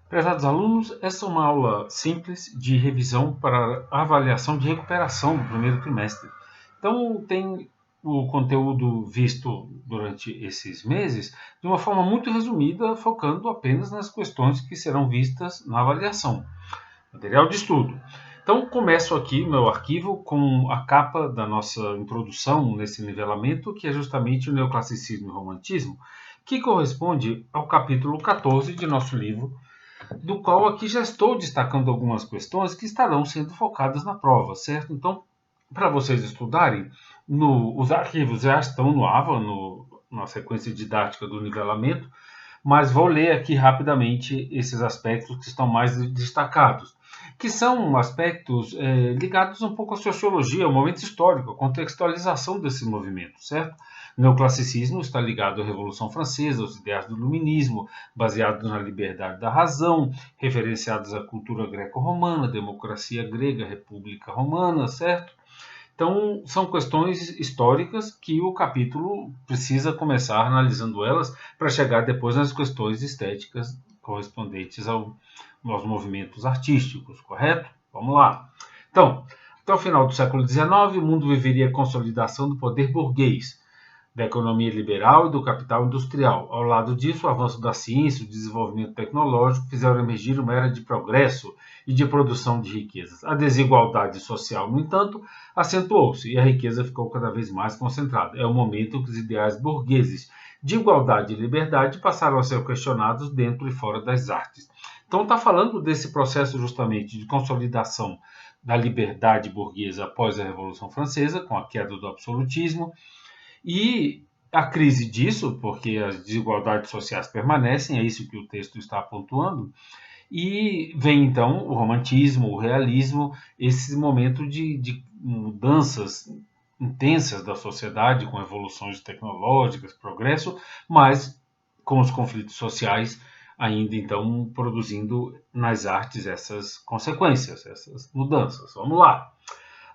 Prezados alunos, essa é uma aula simples de revisão para avaliação de recuperação do primeiro trimestre. Então, tem o conteúdo visto durante esses meses de uma forma muito resumida, focando apenas nas questões que serão vistas na avaliação. Material de estudo. Então, começo aqui meu arquivo com a capa da nossa introdução nesse nivelamento, que é justamente o neoclassicismo e o romantismo, que corresponde ao capítulo 14 de nosso livro, do qual aqui já estou destacando algumas questões que estarão sendo focadas na prova, certo? Então, para vocês estudarem, os arquivos já estão no AVA, na sequência didática do nivelamento, mas vou ler aqui rapidamente esses aspectos que estão mais destacados, que são aspectos ligados um pouco à sociologia, ao momento histórico, à contextualização desse movimento, certo? O neoclassicismo está ligado à Revolução Francesa, aos ideais do iluminismo, baseados na liberdade da razão, referenciados à cultura greco-romana, democracia grega, república romana, certo? Então, são questões históricas que o capítulo precisa começar analisando elas para chegar depois nas questões estéticas correspondentes aos movimentos artísticos, correto? Vamos lá. Então, até o final do século XIX, o mundo viveria a consolidação do poder burguês, da economia liberal e do capital industrial. Ao lado disso, o avanço da ciência e o desenvolvimento tecnológico fizeram emergir uma era de progresso e de produção de riquezas. A desigualdade social, no entanto, acentuou-se e a riqueza ficou cada vez mais concentrada. É o momento em que os ideais burgueses de igualdade e liberdade passaram a ser questionados dentro e fora das artes. Então está falando desse processo justamente de consolidação da liberdade burguesa após a Revolução Francesa, com a queda do absolutismo, e a crise disso, porque as desigualdades sociais permanecem, é isso que o texto está pontuando, e vem então o romantismo, o realismo, esse momento de mudanças intensas da sociedade, com evoluções tecnológicas, progresso, mas com os conflitos sociais ainda então produzindo nas artes essas consequências, essas mudanças. Vamos lá.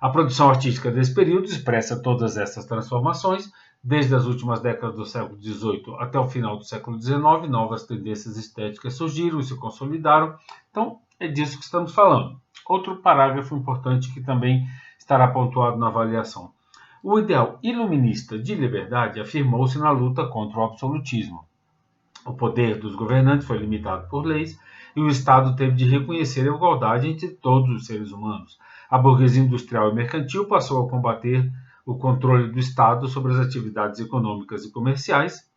A produção artística desse período expressa todas essas transformações. Desde as últimas décadas do século XVIII até o final do século XIX, novas tendências estéticas surgiram e se consolidaram. Então, é disso que estamos falando. Outro parágrafo importante que também estará pontuado na avaliação. O ideal iluminista de liberdade afirmou-se na luta contra o absolutismo. O poder dos governantes foi limitado por leis e o Estado teve de reconhecer a igualdade entre todos os seres humanos. A burguesia industrial e mercantil passou a combater o controle do Estado sobre as atividades econômicas e comerciais,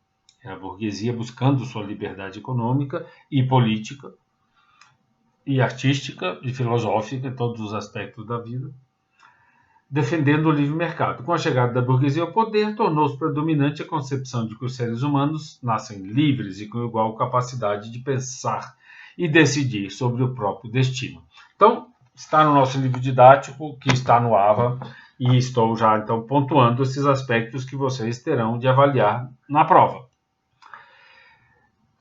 a burguesia buscando sua liberdade econômica e política, e artística, e filosófica, em todos os aspectos da vida, defendendo o livre mercado. Com a chegada da burguesia ao poder, tornou-se predominante a concepção de que os seres humanos nascem livres e com igual capacidade de pensar e decidir sobre o próprio destino. Então, está no nosso livro didático, que está no AVA, e estou já então pontuando esses aspectos que vocês terão de avaliar na prova.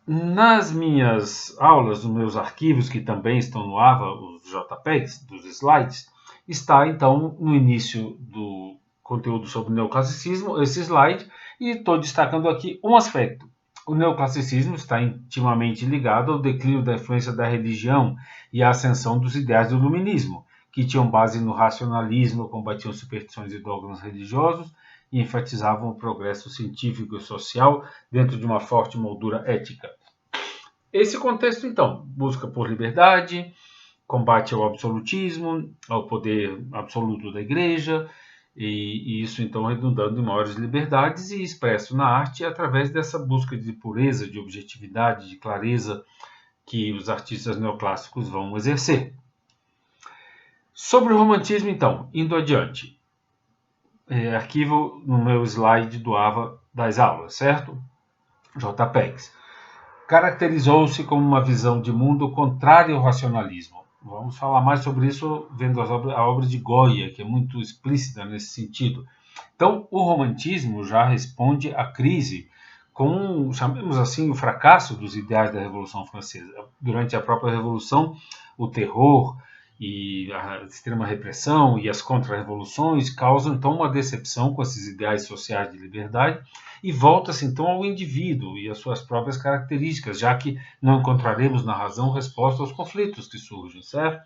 Nas minhas aulas, nos meus arquivos, que também estão no AVA, os JPEGs dos slides, está então no início do conteúdo sobre o neoclassicismo, esse slide, e estou destacando aqui um aspecto. O neoclassicismo está intimamente ligado ao declínio da influência da religião e à ascensão dos ideais do iluminismo, que tinham base no racionalismo, combatiam superstições e dogmas religiosos e enfatizavam o progresso científico e social dentro de uma forte moldura ética. Esse contexto, então, busca por liberdade, combate ao absolutismo, ao poder absoluto da igreja, e isso então redundando em maiores liberdades e expresso na arte através dessa busca de pureza, de objetividade, de clareza que os artistas neoclássicos vão exercer. Sobre o romantismo, então, indo adiante. Arquivo no meu slide do AVA das aulas, certo? JPEGs. Caracterizou-se como uma visão de mundo contrária ao racionalismo. Vamos falar mais sobre isso vendo a obra de Goya, que é muito explícita nesse sentido. Então, o romantismo já responde à crise com, chamemos assim, o fracasso dos ideais da Revolução Francesa. Durante a própria Revolução, o terror e a extrema repressão e as contra-revoluções causam então uma decepção com esses ideais sociais de liberdade e volta-se então ao indivíduo e às suas próprias características, já que não encontraremos na razão resposta aos conflitos que surgem, certo?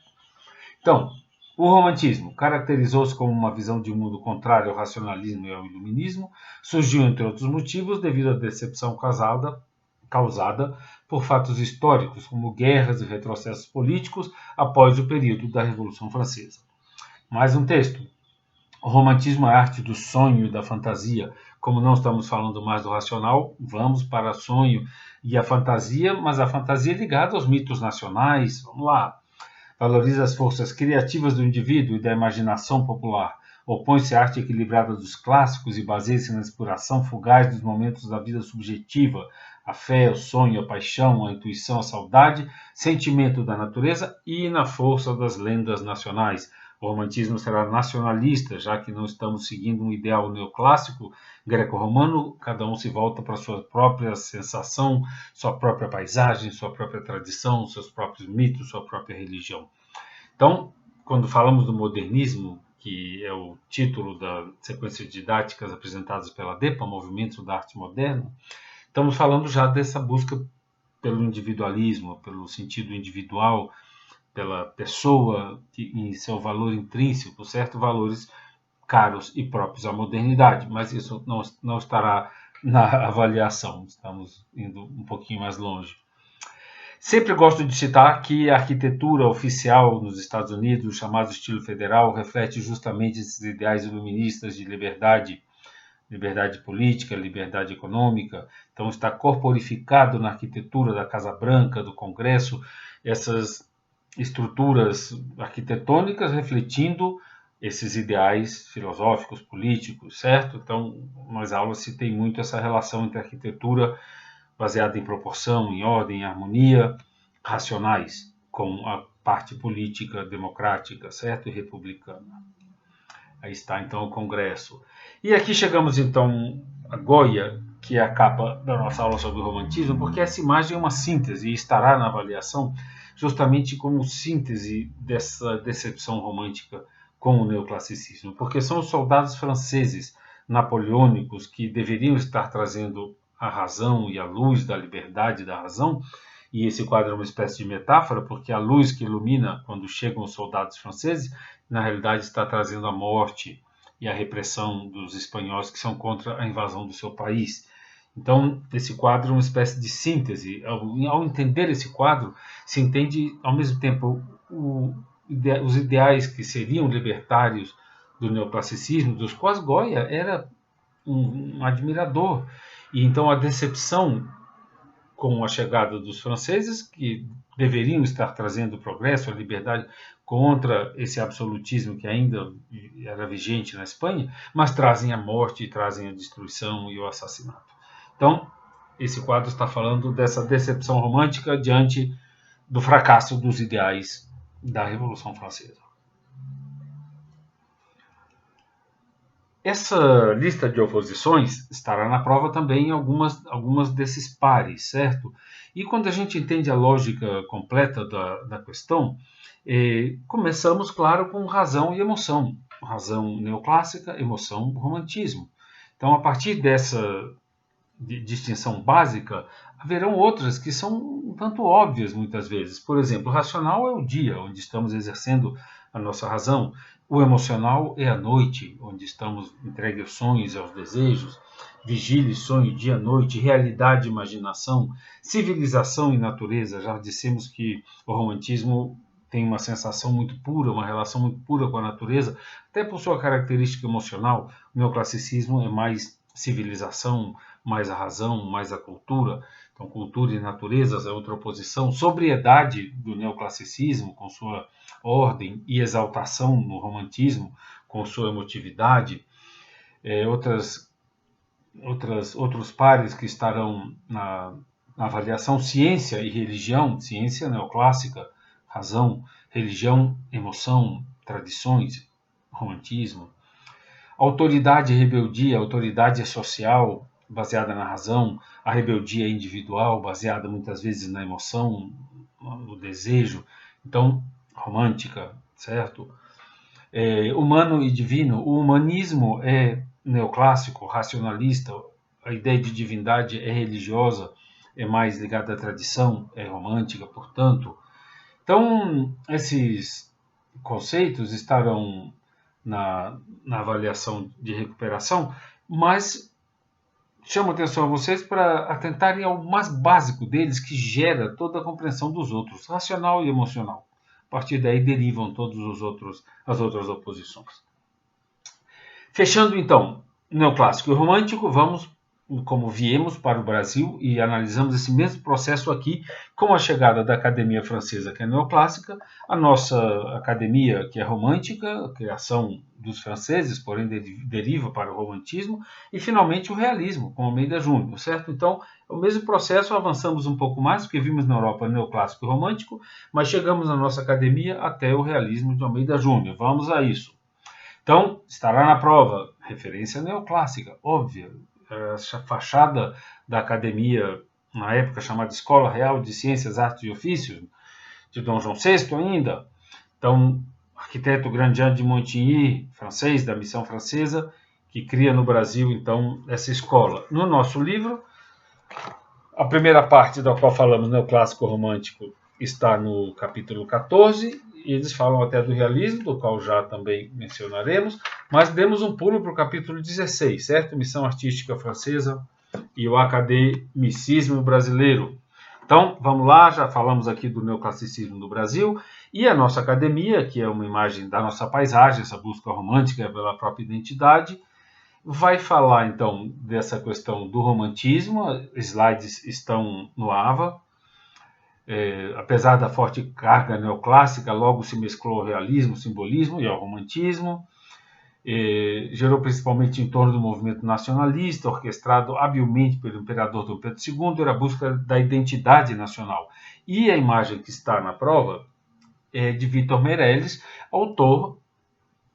Então, o romantismo caracterizou-se como uma visão de um mundo contrário ao racionalismo e ao iluminismo, surgiu, entre outros motivos, devido à decepção causada por fatos históricos, como guerras e retrocessos políticos após o período da Revolução Francesa. Mais um texto. O romantismo é a arte do sonho e da fantasia. Como não estamos falando mais do racional, vamos para o sonho e a fantasia, mas a fantasia é ligada aos mitos nacionais. Vamos lá. Valoriza as forças criativas do indivíduo e da imaginação popular. Opõe-se à arte equilibrada dos clássicos e baseia-se na exploração fugaz dos momentos da vida subjetiva, a fé, o sonho, a paixão, a intuição, a saudade, sentimento da natureza e na força das lendas nacionais. O romantismo será nacionalista, já que não estamos seguindo um ideal neoclássico greco-romano, cada um se volta para a sua própria sensação, sua própria paisagem, sua própria tradição, seus próprios mitos, sua própria religião. Então, quando falamos do modernismo, que é o título da sequência de didáticas apresentadas pela DEPA, Movimentos da Arte Moderna, estamos falando já dessa busca pelo individualismo, pelo sentido individual, pela pessoa em seu valor intrínseco, certo? Valores caros e próprios à modernidade, mas isso não estará na avaliação, estamos indo um pouquinho mais longe. Sempre gosto de citar que a arquitetura oficial nos Estados Unidos, o chamado estilo federal, reflete justamente esses ideais iluministas de liberdade, liberdade política, liberdade econômica. Então está corporificado na arquitetura da Casa Branca, do Congresso, essas estruturas arquitetônicas refletindo esses ideais filosóficos, políticos, certo? Então, nas aulas se tem muito essa relação entre arquitetura baseada em proporção, em ordem, em harmonia, racionais, com a parte política democrática, certo? E republicana. Aí está, então, o Congresso. E aqui chegamos, então, a Goya, que é a capa da nossa aula sobre o romantismo, porque essa imagem é uma síntese e estará na avaliação justamente como síntese dessa decepção romântica com o neoclassicismo, porque são os soldados franceses napoleônicos que deveriam estar trazendo a razão e a luz da liberdade da razão, e esse quadro é uma espécie de metáfora, porque a luz que ilumina quando chegam os soldados franceses, na realidade está trazendo a morte e a repressão dos espanhóis que são contra a invasão do seu país. Então, esse quadro é uma espécie de síntese. Ao entender esse quadro, se entende, ao mesmo tempo, os ideais que seriam libertários do neoclassicismo, dos quais Goya era um admirador. E então a decepção com a chegada dos franceses, que deveriam estar trazendo o progresso, a liberdade, contra esse absolutismo que ainda era vigente na Espanha, mas trazem a morte, trazem a destruição e o assassinato. Então, esse quadro está falando dessa decepção romântica diante do fracasso dos ideais da Revolução Francesa. Essa lista de oposições estará na prova também algumas desses pares, certo? E quando a gente entende a lógica completa da questão, começamos, claro, com razão e emoção. Razão neoclássica, emoção romantismo. Então, a partir dessa distinção básica, haverão outras que são um tanto óbvias muitas vezes. Por exemplo, o racional é o dia, onde estamos exercendo a nossa razão. O emocional é a noite, onde estamos entregues aos sonhos e aos desejos. Vigília e sonho, dia e noite, realidade e imaginação, civilização e natureza. Já dissemos que o romantismo tem uma sensação muito pura, uma relação muito pura com a natureza, até por sua característica emocional. O neoclassicismo é mais civilização, mais a razão, mais a cultura. Então, cultura e naturezas é outra oposição. Sobriedade do neoclassicismo, com sua ordem, e exaltação no romantismo, com sua emotividade. Outros pares que estarão na avaliação: ciência e religião, ciência neoclássica, razão, religião, emoção, tradições, romantismo. Autoridade e rebeldia, a autoridade é social, baseada na razão, a rebeldia é individual, baseada muitas vezes na emoção, no desejo. Então, romântica, certo? Humano e divino. O humanismo é neoclássico, racionalista, a ideia de divindade é religiosa, é mais ligada à tradição, é romântica, portanto. Então, esses conceitos estarão na avaliação de recuperação, mas chamo a atenção a vocês para atentarem ao mais básico deles, que gera toda a compreensão dos outros, racional e emocional. A partir daí derivam todos as outras oposições. Fechando então, neoclássico e romântico, vamos como viemos para o Brasil e analisamos esse mesmo processo aqui com a chegada da Academia Francesa, que é neoclássica, a nossa Academia, que é romântica, a criação dos franceses, porém deriva para o romantismo, e finalmente o realismo, com Almeida Júnior, certo? Então, é o mesmo processo, avançamos um pouco mais, porque vimos na Europa neoclássico e romântico, mas chegamos na nossa Academia até o realismo de Almeida Júnior. Vamos a isso. Então, estará na prova, referência neoclássica, óbvia, a fachada da academia, na época chamada Escola Real de Ciências, Artes e Ofícios, de Dom João VI ainda. Então, arquiteto Grandjean de Montigny, francês, da missão francesa, que cria no Brasil, então, essa escola. No nosso livro, a primeira parte da qual falamos, neoclássico romântico, está no capítulo 14, e eles falam até do realismo, do qual já também mencionaremos, mas demos um pulo para o capítulo 16, certo? Missão artística francesa e o academicismo brasileiro. Então, vamos lá, já falamos aqui do neoclassicismo no Brasil, e a nossa academia, que é uma imagem da nossa paisagem, essa busca romântica pela própria identidade, vai falar então dessa questão do romantismo. Slides estão no AVA. Apesar da forte carga neoclássica, logo se mesclou ao realismo, simbolismo e ao romantismo. Gerou principalmente em torno do movimento nacionalista, orquestrado habilmente pelo imperador Dom Pedro II, era a busca da identidade nacional. E a imagem que está na prova é de Vitor Meirelles, autor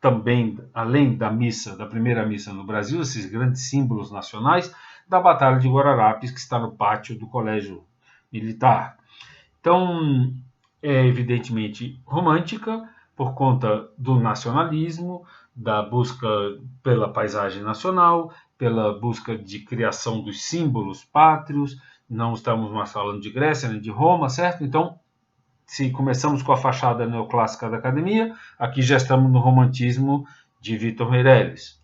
também, além da missa, da primeira missa no Brasil, esses grandes símbolos nacionais, da Batalha de Guararapes, que está no pátio do Colégio Militar. Então, é evidentemente romântica, por conta do nacionalismo, da busca pela paisagem nacional, pela busca de criação dos símbolos pátrios. Não estamos mais falando de Grécia nem de Roma, certo? Então, se começamos com a fachada neoclássica da academia, aqui já estamos no romantismo de Vitor Meirelles.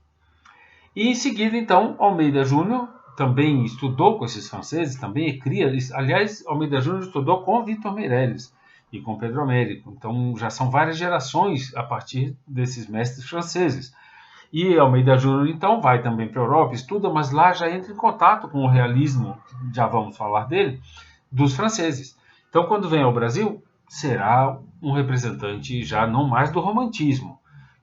E em seguida, então, Almeida Júnior também estudou com esses franceses, também cria. Aliás, Almeida Júnior estudou com Vitor Meirelles e com Pedro Américo. Então, já são várias gerações a partir desses mestres franceses. E Almeida Júnior, então, vai também para a Europa, estuda, mas lá já entra em contato com o realismo, já vamos falar dele, dos franceses. Então, quando vem ao Brasil, será um representante já não mais do romantismo,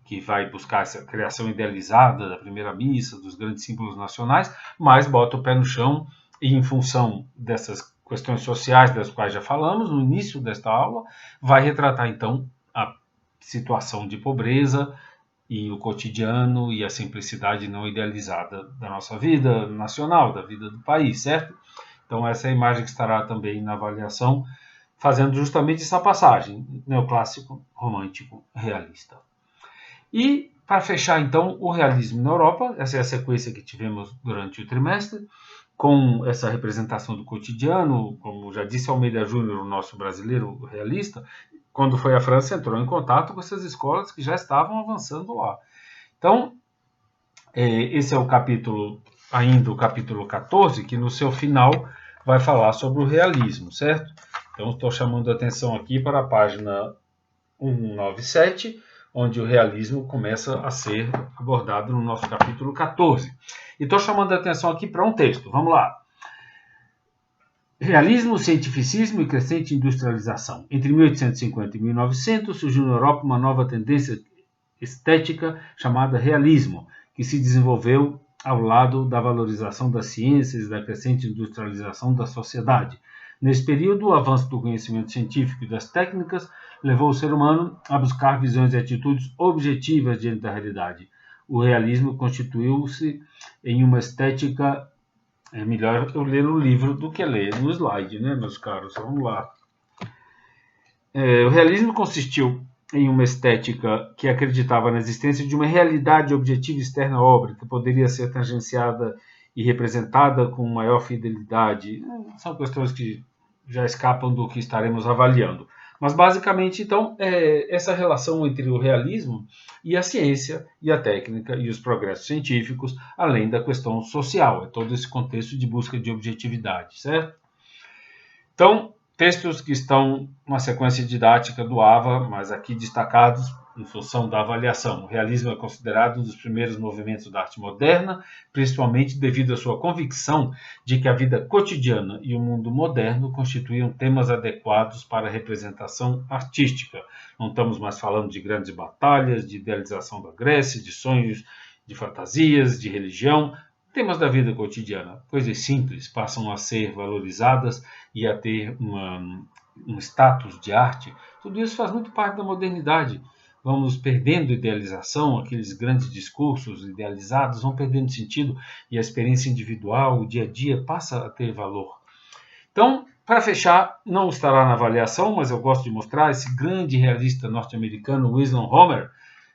que vai buscar essa criação idealizada da primeira missa, dos grandes símbolos nacionais, mas bota o pé no chão e, em função dessas questões sociais das quais já falamos no início desta aula, vai retratar então a situação de pobreza e o cotidiano e a simplicidade não idealizada da nossa vida nacional, da vida do país, certo? Então essa é a imagem que estará também na avaliação, fazendo justamente essa passagem, neoclássico, romântico, realista. E, para fechar, então, o realismo na Europa, essa é a sequência que tivemos durante o trimestre, com essa representação do cotidiano, como já disse Almeida Júnior, o nosso brasileiro realista, quando foi à França, entrou em contato com essas escolas que já estavam avançando lá. Então, esse é o capítulo, ainda o capítulo 14, que no seu final vai falar sobre o realismo, certo? Então, estou chamando a atenção aqui para a página 197, onde o realismo começa a ser abordado no nosso capítulo 14. E estou chamando a atenção aqui para um texto. Vamos lá. Realismo, cientificismo e crescente industrialização. Entre 1850 e 1900 surgiu na Europa uma nova tendência estética chamada realismo, que se desenvolveu ao lado da valorização das ciências e da crescente industrialização da sociedade. Nesse período, o avanço do conhecimento científico e das técnicas levou o ser humano a buscar visões e atitudes objetivas diante da realidade. O realismo constituiu-se em uma estética... É melhor eu ler no livro do que ler no slide, né, meus caros? Vamos lá. O realismo consistiu em uma estética que acreditava na existência de uma realidade objetiva externa à obra, que poderia ser tangenciada e representada com maior fidelidade. São questões que já escapam do que estaremos avaliando. Mas, basicamente, então, é essa relação entre o realismo e a ciência, e a técnica, e os progressos científicos, além da questão social. É todo esse contexto de busca de objetividade, certo? Então, textos que estão na sequência didática do AVA, mas aqui destacados em função da avaliação. O realismo é considerado um dos primeiros movimentos da arte moderna, principalmente devido à sua convicção de que a vida cotidiana e o mundo moderno constituíam temas adequados para a representação artística. Não estamos mais falando de grandes batalhas, de idealização da Grécia, de sonhos, de fantasias, de religião. Temas da vida cotidiana, coisas simples, passam a ser valorizadas e a ter um status de arte. Tudo isso faz muito parte da modernidade. Vamos perdendo idealização, aqueles grandes discursos idealizados vão perdendo sentido e a experiência individual, o dia a dia, passa a ter valor. Então, para fechar, não estará na avaliação, mas eu gosto de mostrar esse grande realista norte-americano, Winslow Homer,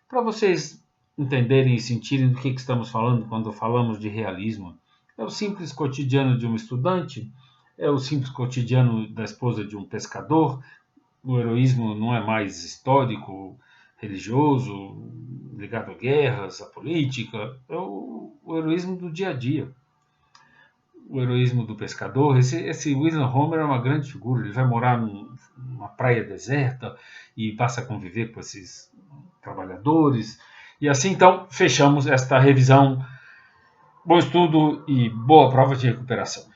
para vocês entenderem e sentirem do que estamos falando quando falamos de realismo. É o simples cotidiano de um estudante, é o simples cotidiano da esposa de um pescador. O heroísmo não é mais histórico, religioso, ligado a guerras, à política. É o heroísmo do dia a dia. O heroísmo do pescador. Esse Winslow Homer é uma grande figura. Ele vai morar numa praia deserta e passa a conviver com esses trabalhadores. E assim, então, fechamos esta revisão. Bom estudo e boa prova de recuperação.